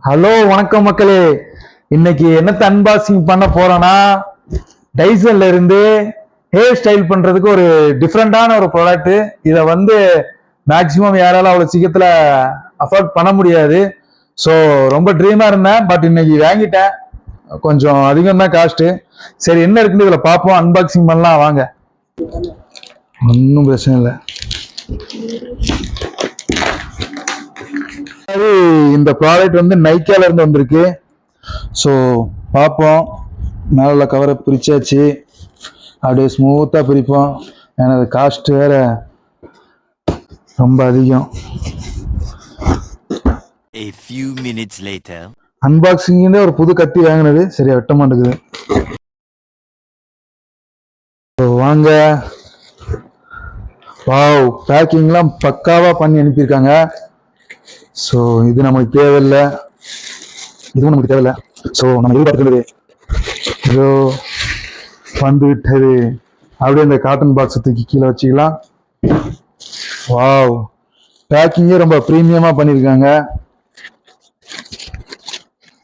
Hello வணக்கம் மக்களே. இன்னைக்கு என்னத்த அன்பாக்சிங் பண்ண போறோம்னா, டைசன்ல இருந்து ஹேர் ஸ்டைல் பண்றதுக்கு ஒரு டிஃப்ரெண்டான ஒரு ப்ராடக்ட். இதை மேக்சிமம் யாராலும் அவ்வளவு சீக்கிரத்துல அஃபோர்ட் பண்ண முடியாது. ஸோ ரொம்ப ட்ரீமா இருந்தேன், பட் இன்னைக்கு வாங்கிட்டேன். கொஞ்சம் அதிகம் தான் காஸ்ட். சரி, என்ன இருக்குன்னு இதுல பார்ப்போம், அன்பாக்சிங் பண்ணலாம் வாங்க. ஒன்றும் பிரச்சனை இல்லை. இந்த ப்ராடக்ட் நைக்கால இருந்து வந்திருக்கு. ஸோ பார்ப்போம். மேல கவரை பிரிச்சாச்சு, அப்படியே ஸ்மூத்தா பிரிப்போம். எனது காஸ்ட் வேற ரொம்ப அதிகம். A few minutes later. Unboxing ஒரு புது கத்தி வாங்கினது, சரியா வெட்ட மாட்டேங்குது. வாங்க. வாவ், பேக்கிங்லாம் பக்காவா பண்ணி அனுப்பியிருக்காங்க. ஸோ இது நமக்கு தேவையில்லை, இதுவும் நமக்கு தேவையில்லை. ஸோ நம்ம எதிர்பார்க்கிறது இதோ வந்து விட்டது. அப்படியே இந்த காட்டன் பாக்ஸ் தூக்கி கீழே வச்சுக்கலாம். வாவ், பேக்கிங்கே ரொம்ப ப்ரீமியமா பண்ணியிருக்காங்க.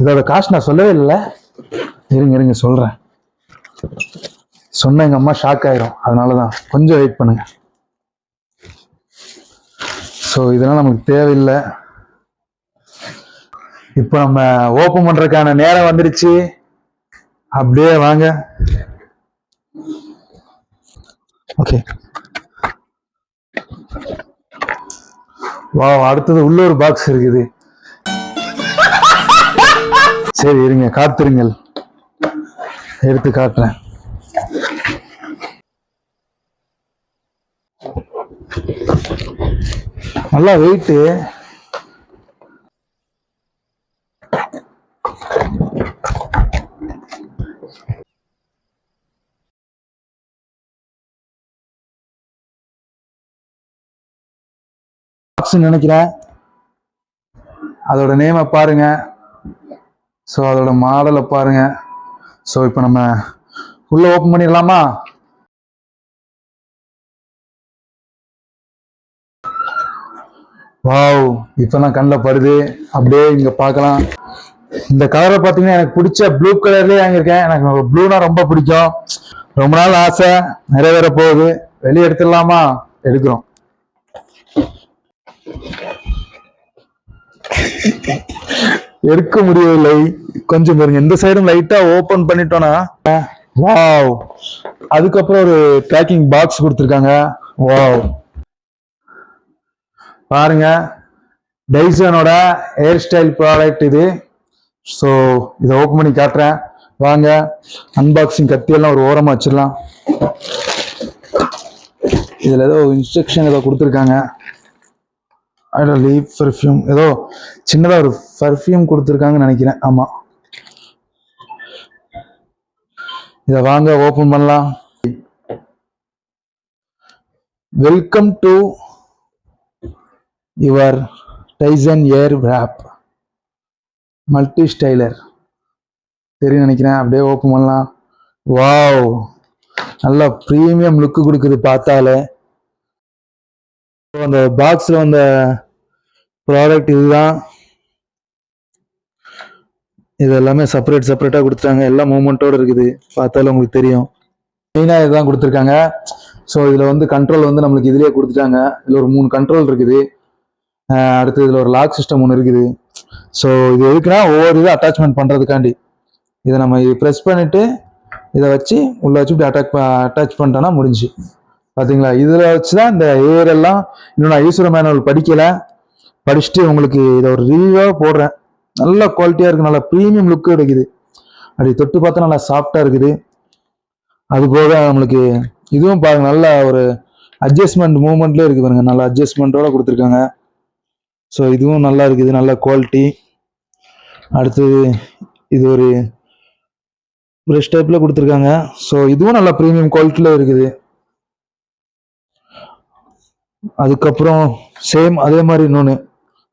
இதோட காஸ்ட் நான் சொல்லவே இல்லை. இருங்க சொல்றேன். சொன்ன எங்க அம்மா ஷாக் ஆயிரும், அதனாலதான் கொஞ்சம் வெயிட் பண்ணுங்க. ஸோ இதெல்லாம் நமக்கு தேவையில்லை. இப்போ நம்ம ஓபன் பண்றதுக்கான நேரம் வந்துருச்சு. அப்படியே வாங்க. ஓகே, வா, அடுத்தது உள்ள ஒரு பாக்ஸ் இருக்குது. சரி இருங்க, காத்திருங்கள், எடுத்து காட்டுறேன். நல்லா வெயிட்டு. நினைக்கிறேன். அதோட நேமை பாருங்க. ஸோ அதோட மாடலை பாருங்க. ஸோ இப்போ நம்ம உள்ள ஓப்பன் பண்ணிடலாமா? வாவ், இப்பதான் கண்ணில் படுது. அப்படியே இங்க பார்க்கலாம். இந்த கலரை பார்த்தீங்கன்னா எனக்கு பிடிச்ச ப்ளூ கலர்லேயே வாங்கியிருக்கேன். எனக்கு ப்ளூனா ரொம்ப பிடிக்கும். ரொம்ப நாள் ஆசை நிறைவேற போகுது. வெளியே எடுத்துடலாமா? எடுக்கிறோம். எடுக்க முடியவில்லை. கொஞ்சம் பாருங்க, இந்த சைடும் லைட்டா ஓபன் பண்ணிட்டோம்னா, வாவ், அதுக்கப்புறம் ஒரு பேக்கிங் பாக்ஸ் கொடுத்துருக்காங்க. வாவ், பாருங்க, டைசனோட ஹேர் ஸ்டைல் ப்ராடக்ட் இது. ஸோ இதை ஓப்பன் பண்ணி காட்டுறேன் வாங்க. அன்பாக்சிங் கத்தியெல்லாம் ஒரு ஓரமா வச்சிடலாம். இதுல ஏதோ இன்ஸ்ட்ரக்ஷன் ஏதோ கொடுத்துருக்காங்க. லீவ் பர்ஃப்யூம், ஏதோ சின்னதா ஒரு பர்ஃப்யூம் கொடுத்துருக்காங்கன்னு நினைக்கிறேன். ஆமா, இத வாங்க ஓபன் பண்ணலாம். Welcome to your Dyson air wrap multi styler. தெரியும் நினைக்கிறேன். அப்படியே ஓபன் பண்ணலாம். வாவ், நல்ல பிரீமியம் லுக்கு கொடுக்குது பார்த்தாலே. அந்த பாக்ஸ்ல வந்த ப்ராடக்ட் இதுதான். இது எல்லாமே செப்பரேட்டா கொடுத்துட்டாங்க. எல்லா மூமெண்டோட இருக்குது, பார்த்தாலும் உங்களுக்கு தெரியும். மெயினா இதுதான் கொடுத்துருக்காங்க. ஸோ இதுல கண்ட்ரோல் நம்மளுக்கு இதுலயே கொடுத்துட்டாங்க. இதுல ஒரு 3 கண்ட்ரோல் இருக்குது. அடுத்து இதுல ஒரு லாக் சிஸ்டம் ஒன்று இருக்குது. ஸோ இது எதுக்குன்னா ஒவ்வொரு இது அட்டாச்மெண்ட் பண்றதுக்காண்டி. இதை நம்ம ப்ரெஸ் பண்ணிட்டு இதை வச்சு உள்ள வச்சு இப்படி அட்டாச் பண்ணிட்டோம்னா முடிஞ்சு. பாத்தீங்களா? இதுல வச்சுதான் இந்த ஏர் எல்லாம். இன்னும் நான் யூசர் மேனுவல் படிக்கல, படிச்சுட்டு உங்களுக்கு இதை ஒரு ரிவ்யூவா போடுறேன். நல்ல குவாலிட்டியா இருக்கு, நல்ல ப்ரீமியம் லுக்கு கிடைக்குது. அப்படி தொட்டு பார்த்தா நல்லா சாஃப்டா இருக்குது. அது போக நம்மளுக்கு இதுவும் பாருங்க, நல்ல ஒரு அட்ஜஸ்ட்மெண்ட் மூவ்மெண்ட்ல இருக்கு பாருங்க, நல்ல அட்ஜஸ்ட்மெண்டோட கொடுத்துருக்காங்க. ஸோ இதுவும் நல்லா இருக்குது, நல்ல குவாலிட்டி. அடுத்தது இது ஒரு பிரஷ் டைப்ல கொடுத்துருக்காங்க. ஸோ இதுவும் நல்ல ப்ரீமியம் குவாலிட்டியில இருக்குது. அதுக்கப்புறம் சேம் அதே மாதிரி இன்னொன்று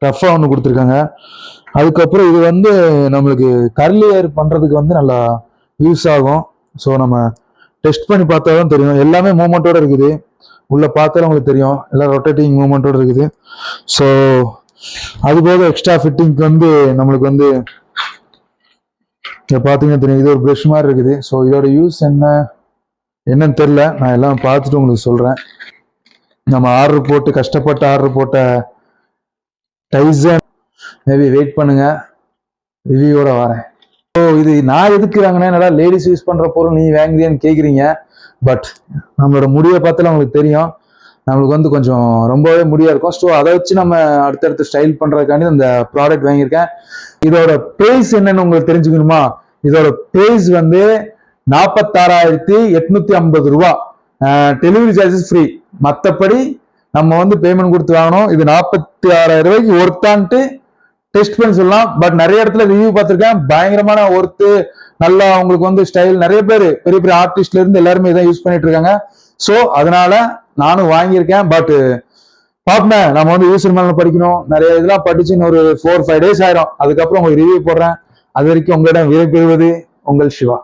ரஃபா ஒன்று கொடுத்துருக்காங்க. அதுக்கப்புறம் இது நம்மளுக்கு கர்லி ஹேர் பண்றதுக்கு நல்லா யூஸ் ஆகும். ஸோ நம்ம டெஸ்ட் பண்ணி பார்த்தாலும் தெரியும். எல்லாமே மூமெண்டோட இருக்குது. உள்ள பார்த்தாலும் உங்களுக்கு தெரியும், எல்லாம் ரொட்டேட்டிங் மூமெண்டோட இருக்குது. ஸோ அது போக எக்ஸ்ட்ரா ஃபிட்டிங்க்கு வந்து நம்மளுக்கு வந்து இங்க பாத்தீங்கன்னா தெரியும், இது ஒரு ப்ரஷ் மாதிரி இருக்குது. ஸோ இதோட யூஸ் என்னன்னு தெரியல, நான் எல்லாம் பார்த்துட்டு உங்களுக்கு சொல்றேன். நம்ம ஆர்டர் போட்டு கஷ்டப்பட்டு ஆர்டர் போட்ட டைசன், மேபி வெயிட் பண்ணுங்க, ரிவ்யூவோட வரேன். ஸோ இது நான் எதுக்கு வாங்கினேன், என்னடா லேடிஸ் யூஸ் பண்ற பொருள் நீ வாங்குறியான்னு கேக்குறீங்க. பட் நம்மளோட முடிவை பார்த்தாலும் உங்களுக்கு தெரியும், நம்மளுக்கு வந்து கொஞ்சம் ரொம்பவே முடியா இருக்கும். ஸோ அதை வச்சு நம்ம அடுத்தடுத்து ஸ்டைல் பண்றதுக்காண்டி இந்த ப்ராடக்ட் வாங்கியிருக்கேன். இதோட பிரைஸ் என்னன்னு உங்களுக்கு தெரிஞ்சுக்கணுமா? இதோட பிரைஸ் வந்து 46,850 ரூபா. Delivery charges free. மற்றபடி நம்ம வந்து பேமெண்ட் கொடுத்து வாங்கணும். இது 46,000 ரூபாய்க்கு ஒர்த்தான்ட்டு டெஸ்ட் பண்ணி சொல்லலாம். பட் நிறைய இடத்துல ரிவ்யூ பார்த்துருக்கேன், பயங்கரமான ஒர்த்து, நல்லா உங்களுக்கு வந்து ஸ்டைல். நிறைய பேர் பெரிய பெரிய ஆர்டிஸ்ட்ல இருந்து எல்லாருமே இதான் யூஸ் பண்ணிட்டு இருக்காங்க. ஸோ அதனால நானும் வாங்கியிருக்கேன். பட் பாப்பேன், நம்ம வந்து யூசர் மேல படிக்கணும், நிறைய இதெல்லாம் படிச்சு இன்னொரு 4-5 days ஆயிரும். அதுக்கப்புறம் உங்களுக்கு ரிவ்யூ போடுறேன். அது வரைக்கும் உங்களிடம் விடைபெறுவது உங்கள் சிவா.